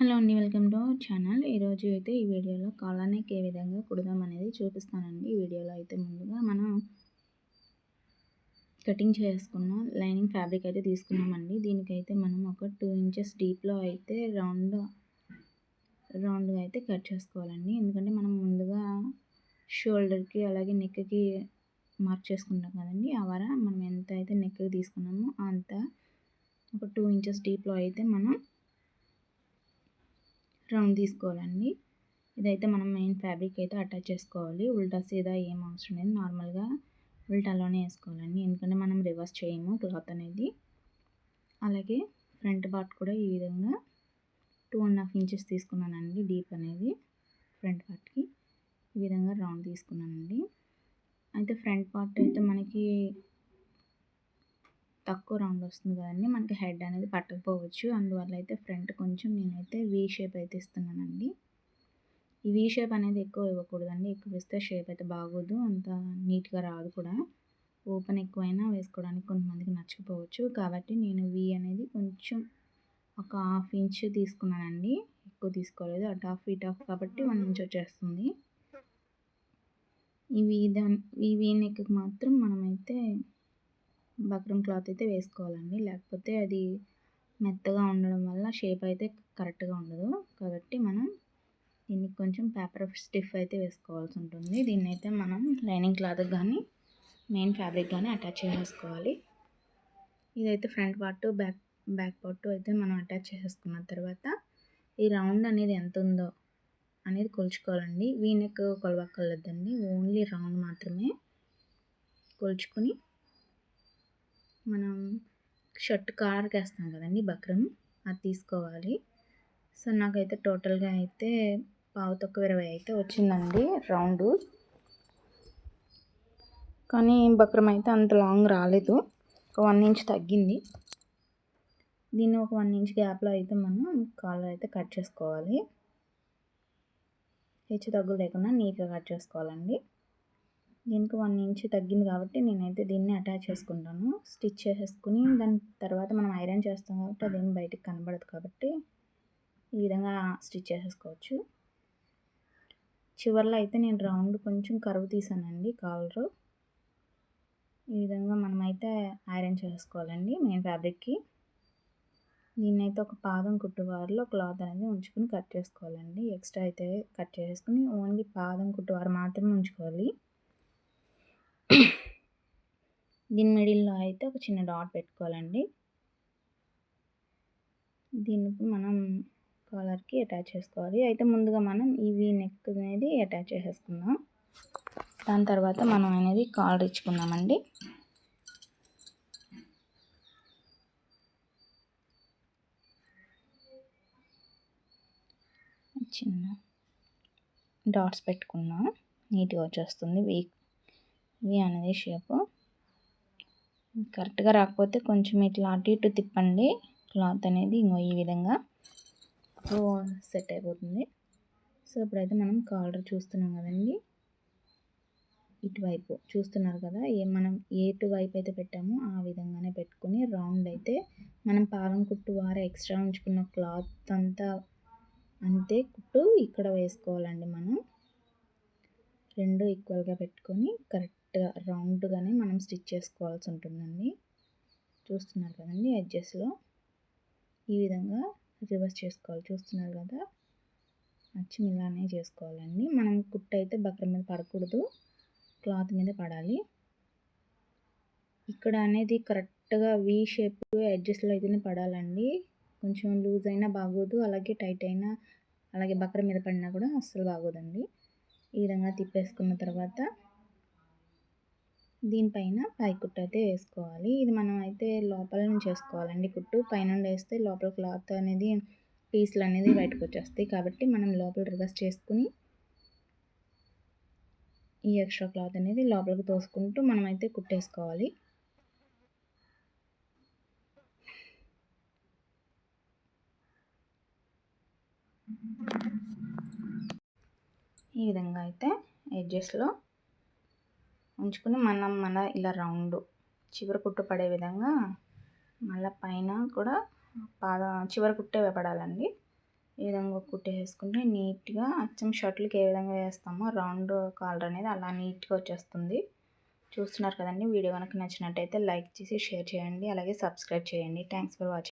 Hello అండి, welcome to our channel. ఈరోజు అయితే ఈ వీడియోలో కాలర్ నెక్ ఏ విధంగా కుడదాం అనేది చూపిస్తానండి. ఈ వీడియోలో అయితే ముందుగా మనం కటింగ్ చేసుకున్న లైనింగ్ ఫ్యాబ్రిక్ అయితే తీసుకున్నామండి. దీనికైతే మనం ఒక 2 ఇంచెస్ డీప్లో అయితే రౌండ్గా అయితే కట్ చేసుకోవాలండి. ఎందుకంటే మనం ముందుగా షోల్డర్కి అలాగే నెక్కి మార్క్ చేసుకుంటాం కదండి. ఆ వార మనం ఎంత అయితే నెక్కి తీసుకున్నామో అంత ఒక 2 ఇంచెస్ డీప్లో అయితే మనం రౌండ్ తీసుకోవాలండి. ఇదైతే మనం మెయిన్ ఫ్యాబ్రిక్ అయితే అటాచ్ చేసుకోవాలి. ఉల్టా సీదా ఏం అవసరం లేదు, నార్మల్గా ఉల్టాలోనే వేసుకోవాలండి. ఎందుకంటే మనం రివర్స్ చేయము క్లాత్ అనేది. అలాగే ఫ్రంట్ పార్ట్ కూడా ఈ విధంగా 2.5 ఇంచెస్ తీసుకున్నానండి డీప్ అనేది. ఫ్రంట్ పార్ట్కి ఈ విధంగా రౌండ్ తీసుకున్నానండి. అయితే ఫ్రంట్ పార్ట్ అయితే మనకి తక్కువ రౌండ్ వస్తుంది కదండి, మనకి హెడ్ అనేది పట్టకపోవచ్చు. అందువల్ల అయితే ఫ్రంట్ కొంచెం నేనైతే వీ షేప్ అయితే ఇస్తున్నానండి. ఈ వీ షేప్ అనేది ఎక్కువ ఇవ్వకూడదండి, ఎక్కువ ఇస్తే షేప్ అయితే బాగోదు, అంత నీట్గా రాదు కూడా. ఓపెన్ ఎక్కువైనా వేసుకోవడానికి కొంతమందికి నచ్చకపోవచ్చు. కాబట్టి నేను వీ అనేది కొంచెం ఒక 1/2 ఇంచ్ తీసుకున్నానండి, ఎక్కువ తీసుకోలేదు. అటు హాఫ్ ఇటు హాఫ్ కాబట్టి 1 ఇంచ్ వచ్చేస్తుంది. ఈ వీ నెక్కి మాత్రం మనమైతే బక్రం క్లాత్ అయితే వేసుకోవాలండి, లేకపోతే అది మెత్తగా ఉండడం వల్ల షేప్ అయితే కరెక్ట్గా ఉండదు. కాబట్టి మనం దీనికి కొంచెం పేపర్ స్టిఫ్ అయితే వేసుకోవాల్సి ఉంటుంది. దీన్ని అయితే మనం లైనింగ్ క్లాత్ కానీ మెయిన్ ఫ్యాబ్రిక్ కానీ అటాచ్ చేసేసుకోవాలి. ఇదైతే ఫ్రంట్ పార్ట్ బ్యాక్ పార్ట్ అయితే మనం అటాచ్ చేసేసుకున్న తర్వాత ఈ రౌండ్ అనేది ఎంత ఉందో అనేది కొలుచుకోవాలండి. వీ నెక్ కొలవక్కర్లేదండి, ఓన్లీ రౌండ్ మాత్రమే కొలుచుకొని మనం షర్ట్ కాలర్కి వేస్తాం కదండి బక్రం, అది తీసుకోవాలి. సో నాకైతే టోటల్గా అయితే 20 అయితే వచ్చిందండి రౌండ్. కానీ బక్రం అయితే అంత లాంగ్ రాలేదు, ఒక 1 ఇంచ్ తగ్గింది. దీన్ని ఒక 1 ఇంచ్ గ్యాప్లో అయితే మనం కాలర్ అయితే కట్ చేసుకోవాలి. హెచ్చు తగ్గు లేకుండా నీట్గా కట్ చేసుకోవాలండి. దీనికి 1 ఇంచ్ తగ్గింది కాబట్టి నేనైతే దీన్ని అటాచ్ చేసుకుంటాను. స్టిచ్ చేసేసుకుని దాని తర్వాత మనం ఐరన్ చేస్తాం కాబట్టి అదేం బయటికి కనబడదు, కాబట్టి ఈ విధంగా స్టిచ్ చేసేసుకోవచ్చు. చివర్లో అయితే నేను రౌండ్ కొంచెం కరువు తీసానండి కాలరు. ఈ విధంగా మనమైతే ఐరన్ చేసుకోవాలండి మెయిన్ ఫ్యాబ్రిక్కి. దీన్నైతే ఒక పాదం కుట్టువారులో క్లాత్ అనేది ఉంచుకుని కట్ చేసుకోవాలండి. ఎక్స్ట్రా అయితే కట్ చేసుకుని ఓన్లీ పాదం కుట్టువారు మాత్రమే ఉంచుకోవాలి. దీని మిడిల్లో అయితే ఒక చిన్న డాట్ పెట్టుకోవాలండి. దీన్ని మనం కాలర్కి అటాచ్ చేసుకోవాలి. అయితే ముందుగా మనం ఈ నెక్ అనేది అటాచ్ చేసేసుకుందాం. దాని తర్వాత మనం అనేది కాలర్ ఇచ్చుకుందామండి. చిన్న డాట్స్ పెట్టుకున్నాం, నీట్గా వచ్చేస్తుంది. వీ అనేది షేపు కరెక్ట్గా రాకపోతే కొంచెం ఇట్లా అటు ఇటు తిప్పండి క్లాత్ అనేది, ఈ విధంగా సెట్ అయిపోతుంది. సో ఇప్పుడైతే మనం కాలర్ చూస్తున్నాం కదండి, ఇటువైపు చూస్తున్నారు కదా, మనం ఎటువైపు అయితే పెట్టామో ఆ విధంగానే పెట్టుకుని రౌండ్ అయితే మనం పాదం కుట్టు వారే ఎక్స్ట్రా ఉంచుకున్న క్లాత్ అంతా అంతే కుట్టు ఇక్కడ వేసుకోవాలండి. మనం రెండు ఈక్వల్గా పెట్టుకొని కరెక్ట్గా రౌండ్గానే మనం స్టిచ్ చేసుకోవాల్సి ఉంటుందండి. చూస్తున్నారు కదండి, ఎడ్జెస్లో ఈ విధంగా రివర్స్ చేసుకోవాలి. చూస్తున్నారు కదా, అచ్చం ఇలానే చేసుకోవాలండి. మనం కుట్టు అయితే బక్రం మీద పడకూడదు, క్లాత్ మీద పడాలి. ఇక్కడ అనేది కరెక్ట్గా వీ షేప్ ఎడ్జెస్లో అయితేనే పడాలండి. కొంచెం లూజ్ అయినా బాగోదు, అలాగే టైట్ అయినా, అలాగే బక్రం మీద పడినా కూడా అస్సలు బాగోదండి. ఈ విధంగా తిప్పేసుకున్న తర్వాత దీనిపైన పై కుట్టు అయితే వేసుకోవాలి. ఇది మనం అయితే లోపల నుంచి వేసుకోవాలండి కుట్టు. పైన వేస్తే లోపల క్లాత్ అనేది పీసులు అనేది బయటకు వచ్చేస్తాయి. కాబట్టి మనం లోపల రివర్స్ చేసుకుని ఈ ఎక్స్ట్రా క్లాత్ అనేది లోపలికి తోసుకుంటూ మనమైతే కుట్టేసుకోవాలి. ఈ విధంగా అయితే ఎడ్జెస్లో ఉంచుకుని మళ్ళీ ఇలా రౌండ్ చివరి కుట్టు పడే విధంగా మళ్ళీ పైన కూడా చివరి కుట్టే పడాలండి. ఈ విధంగా కుట్టేసుకుంటే నీట్గా అచ్చం షర్ట్లకి ఏ విధంగా వేస్తామో రౌండ్ కాలర్ అనేది అలా నీట్గా వచ్చేస్తుంది. చూస్తున్నారు కదండి. వీడియో కనుక నచ్చినట్టయితే లైక్ చేసి షేర్ చేయండి, అలాగే సబ్స్క్రైబ్ చేయండి. Thanks for watching.